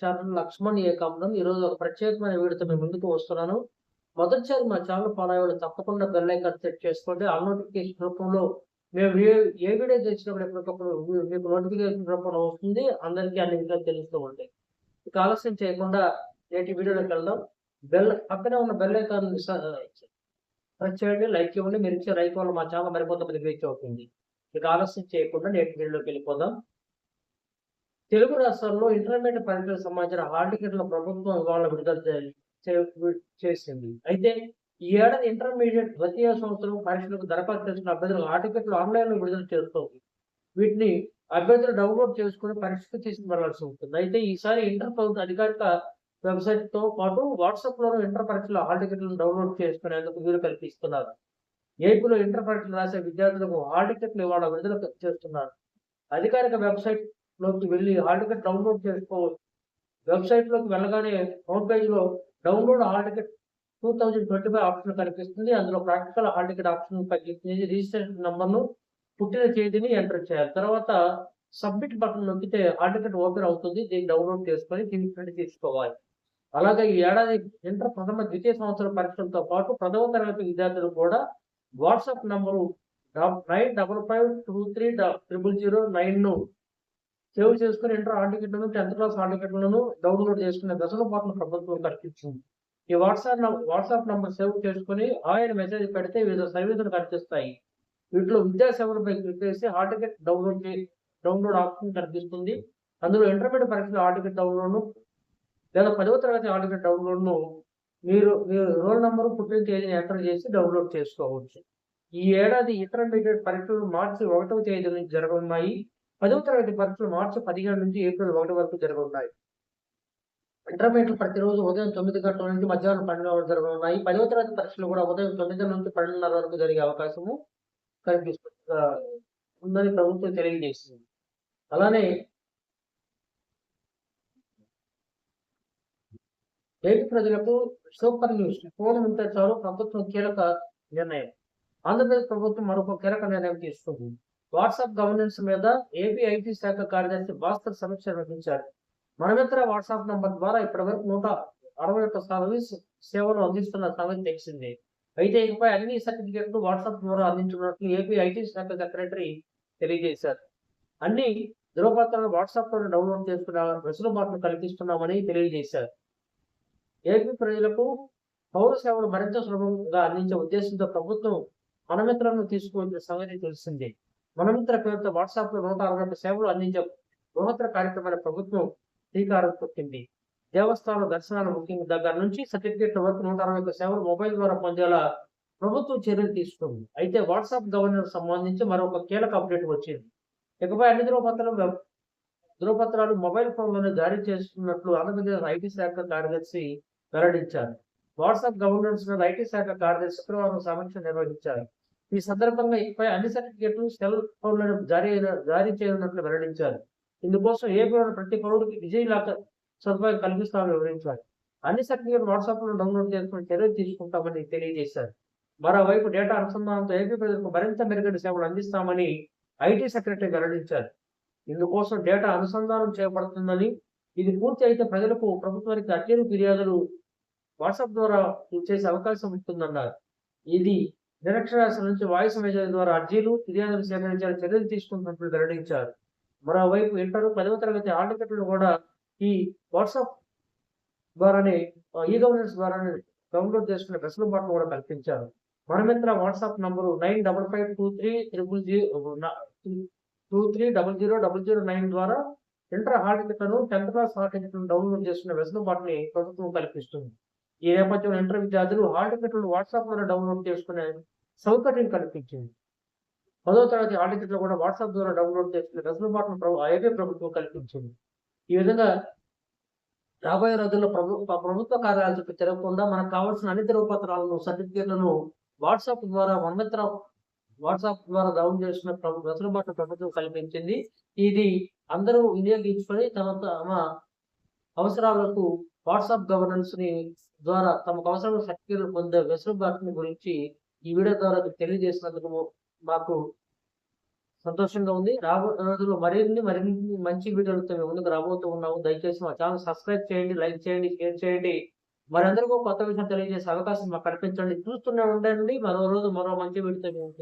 Channel Laxman Ekambaram. ఈరోజు ఒక ప్రత్యేకమైన వీడియోతో మీ ముందుకు వస్తున్నాను. మొదటిసారి మా ఛానల్ ఫాలో అయ్యే వాళ్ళు తప్పకుండా బెల్ ఐకాన్ సెట్ చేసుకోండి. ఆల్ నోటిఫికేషన్ రూపంలో మేము ఏ వీడియో తెచ్చినప్పుడు ఎప్పటికప్పుడు మీకు నోటిఫికేషన్ రూపంలో వస్తుంది. అందరికీ అన్ని విషయాలు తెలుస్తూ ఉంటాయి. ఇక ఆలస్యం చేయకుండా నేటి వీడియోలోకి వెళ్దాం. పక్కనే ఉన్న బెల్ ఐకాన్ ప్రెస్ చేయండి, లైక్ ఇవ్వండి. మీరు ఇచ్చే లైక్ వల్ల మా ఛానల్ మరికొంతమందికి రీచ్ అవుతుంది. ఇక ఆలస్యం చేయకుండా నేటి వీడియోలోకి వెళ్ళిపోదాం. తెలుగు రాష్ట్రాల్లో ఇంటర్మీడియట్ పరీక్షలకు సంబంధించిన హాల్ టికెట్ల ప్రభుత్వం ఇవాళ విడుదల చేసింది. అయితే ఈ ఏడాది ఇంటర్మీడియట్ ద్వితీయ సంవత్సరం పరీక్షలకు దరఖాస్తు చేసిన అభ్యర్థులు హాల్ టికెట్లు ఆన్లైన్లో విడుదల చేస్తుంది. వీటిని అభ్యర్థులు డౌన్లోడ్ చేసుకుని పరీక్షకు తీసుకువెళ్లాల్సి ఉంటుంది. అయితే ఈసారి ఇంటర్ ప్రభుత్వ అధికారిక వెబ్సైట్ తో పాటు వాట్సాప్ లోను ఇంటర్ పరీక్షల హాల్ టికెట్లను డౌన్లోడ్ చేసుకునేందుకు వీలు కల్పిస్తున్నారు. ఏపీలో ఇంటర్ పరీక్షలు రాసే విద్యార్థులకు హాల్ టికెట్లు ఇవాళ విడుదల చేస్తున్నారు. అధికారిక వెబ్సైట్ లోకి వెళ్ళి హాల్ టికెట్ డౌన్లోడ్ చేసుకోవచ్చు. వెబ్సైట్ లోకి వెళ్ళగానే హోమ్ పేజ్ లో డౌన్లోడ్ హాల్ టికెట్ 2025 ఆప్షన్ కనిపిస్తుంది. అందులో ప్రాక్టికల్ హాల్ టికెట్ ఆప్షన్ పై క్లిక్ చేసి రిజిస్ట్రేషన్ నంబర్ను, పుట్టిన తేదీని ఎంటర్ చేయాలి. తర్వాత సబ్మిట్ బటన్ నొక్కితే హాల్ టికెట్ ఓపెన్ అవుతుంది. దీన్ని డౌన్లోడ్ చేసుకొని ప్రింట్ తీసుకోవాలి. అలాగే ఈ ఏడాది ఇంటర్ ప్రథమ ద్వితీయ సంవత్సర పరీక్షలతో పాటు 10వ తరగతి విద్యార్థులు కూడా వాట్సాప్ నంబరు 9555230009 ను సేవ్ చేసుకుని ఇంటర్ హాల్ టికెట్లను, 10th క్లాస్ హాల్ టికెట్లను డౌన్లోడ్ చేసుకునే వెసులుబాటును ప్రభుత్వం కల్పించింది. ఈ వాట్సాప్ నంబర్ సేవ్ చేసుకుని ఆయన మెసేజ్ పెడితే వివిధ సర్వీసులు కనిపిస్తాయి. వీటిలో విద్యాసేవలపై క్లిక్ చేసి హాల్ టికెట్ డౌన్లోడ్ ఆప్షన్ కనిపిస్తుంది. అందులో ఇంటర్మీడియట్ పరీక్షల హాల్ టికెట్ డౌన్లోడ్ లేదా 10వ తరగతి హాల్ టికెట్ డౌన్లోడ్ను మీరు రోల్ నంబరు, పుట్టిన తేదీని ఎంటర్ చేసి డౌన్లోడ్ చేసుకోవచ్చు. ఈ ఏడాది ఇంటర్మీడియట్ పరీక్షలు మార్చి 1వ తేదీ నుంచి జరగనున్నాయి. 10వ తరగతి పరీక్షలు మార్చి 15 నుంచి ఏప్రిల్ 1 వరకు జరగనున్నాయి. ఇంటర్మీడియట్ ప్రతిరోజు ఉదయం 9 గంటల నుంచి మధ్యాహ్నం 12 వరకు జరగనున్నాయి. 10వ తరగతి పరీక్షలు కూడా ఉదయం 9 నుంచి 12:30 వరకు జరిగే అవకాశము ఉందని ప్రభుత్వం తెలియజేసింది. అలానే ఏపీ ప్రజలకు సూపర్ న్యూస్. ఫోన్ ఉంటే చాలు, ప్రభుత్వం కీలక నిర్ణయం. ఆంధ్రప్రదేశ్ ప్రభుత్వం మరొక కీలక నిర్ణయం తీసుకుంది. వాట్సాప్ గవర్నెన్స్ మీద ఏపీ ఐటీ శాఖ కార్యదర్శి భాస్కర్ సమీక్ష నిర్వహించారు. మనమిత్ర వాట్సాప్ నంబర్ ద్వారా ఇప్పటివరకు 161 సర్వీస్ సేవలు అందిస్తున్న సంగతి తెలిసిందే. అయితే ఇకపై అన్ని సర్టిఫికెట్లు వాట్సాప్ ద్వారా అందించినట్లు ఏపీ ఐటీ శాఖ సెక్రటరీ తెలియజేశారు. అన్ని ధృవపత్రాలు వాట్సాప్ లో డౌన్లోడ్ చేసుకున్న వెసులుబాటును కల్పిస్తున్నామని తెలియజేశారు. ఏపీ ప్రజలకు పౌర సేవలు మరింత సులభంగా అందించే ఉద్దేశంతో ప్రభుత్వం మనమిత్రను తీసుకువచ్చిన సంగతి తెలిసిందే. మనమిత్ర పేరుతో వాట్సాప్ లో 161 సేవలు అందించే బృహత్తర కార్యక్రమాల ప్రభుత్వం శ్రీకారం చుట్టింది. దేవస్థానం దర్శనాల బుకింగ్ దగ్గర నుంచి సర్టిఫికెట్ల వరకు 161 సేవలు మొబైల్ ద్వారా పొందేలా ప్రభుత్వం చర్యలు తీసుకుంది. అయితే వాట్సాప్ గవర్నెన్స్ సంబంధించి మరొక కీలక అప్డేట్ వచ్చింది. ఇకపై అన్ని ధృవపత్రాలు మొబైల్ ఫోన్లోనే జారీ చేస్తున్నట్లు ఆంధ్రప్రదేశ్ ఐటీ శాఖ కార్యదర్శి వెల్లడించారు. వాట్సాప్ గవర్నెన్స్ మీద ఐటీ శాఖ కార్యదర్శి శుక్రవారం సమీక్ష నిర్వహించారు. ఈ సందర్భంగా ఇకపై అన్ని సర్టిఫికెట్లు సెల్ ఫోన్లను జారీ చేయనున్నట్లు వెల్లడించారు. ఇందుకోసం ఏపీలోని ప్రతి పౌరుడికి డిజి లాకర్ సదుపాయం కల్పిస్తామని వివరించారు. అన్ని సర్టిఫికెట్లు వాట్సాప్ లో డౌన్లోడ్ చేసుకుని చర్యలు తీసుకుంటామని తెలియజేశారు. మరోవైపు డేటా అనుసంధానంతో ఏపీ ప్రజలకు మరింత మెరుగైన సేవలు అందిస్తామని ఐటీ సెక్రటరీ వెల్లడించారు. ఇందుకోసం డేటా అనుసంధానం చేయబడుతుందని, ఇది పూర్తి అయితే ప్రజలకు ప్రభుత్వానికి అర్జీలు, ఫిర్యాదులు వాట్సాప్ ద్వారా చేసే అవకాశం ఉంటుందన్నారు. ఇది నిరక్షరాస్యత నుంచి వాయిస్ మెసేజ్ ద్వారా అర్జీలు, ఫిర్యాదులు సేకరించాలని చర్యలు తీసుకుంటున్నట్లు వెల్లడించారు. మరోవైపు ఇంటర్ 10వ తరగతి హాల్ టికెట్లు కూడా ఈ వాట్సాప్ ద్వారానే, ఈ గవర్నెన్స్ ద్వారానే డౌన్లోడ్ చేసుకునే వెసులుబాటును కూడా కల్పించారు. మనమిత్ర వాట్సాప్ నంబరు 95530009 ద్వారా ఇంటర్ హాల్ టికెట్లను, 10th క్లాస్ హాల్ టికెట్లను డౌన్లోడ్ చేసుకునే వెసులుబాటుని ప్రభుత్వం కల్పిస్తుంది. ఈ నేపథ్యంలో ఇంటర్ విద్యార్థులు హాల్ టికెట్లను వాట్సాప్ ద్వారా డౌన్లోడ్ చేసుకునే సౌకర్యం కల్పించింది. 10వ తరగతి హాల్ టికెట్లు కూడా వాట్సాప్ ద్వారా డౌన్లోడ్ చేసుకునే వెసులుబాటును ఏపీ ప్రభుత్వం కల్పించింది. ఈ విధంగా రాబోయే రోజుల్లో ప్రభుత్వ కార్యాలయాల చుట్టూ తిరగకుండా మనకు కావాల్సిన అన్ని ధృవపత్రాలను, సర్టిఫికేట్లను వాట్సాప్ ద్వారా డౌన్ చేసుకునే వెసులుబాటు ప్రభుత్వం కల్పించింది. ఇది అందరూ వినియోగించుకొని తమ అవసరాలకు వాట్సాప్ గవర్నెన్స్ ద్వారా తమకు అవసరమైన సర్టిఫికేట్లు పొందే వెసులుబాటుని గురించి ఈ వీడియో ద్వారా తెలియజేసినందుకు మాకు సంతోషంగా ఉంది. రోజుల్లో మరిన్ని మంచి వీడియోలతో మేము ముందుకు రాబోతూ ఉన్నాము. దయచేసి మా ఛానల్ సబ్స్క్రైబ్ చేయండి, లైక్ చేయండి, షేర్ చేయండి. మరందరికీ కొత్త విషయం తెలియజేసే అవకాశం మాకు కల్పించండి. చూస్తూనే ఉండండి. మరో రోజు మరో మంచి వీడియోతో మేము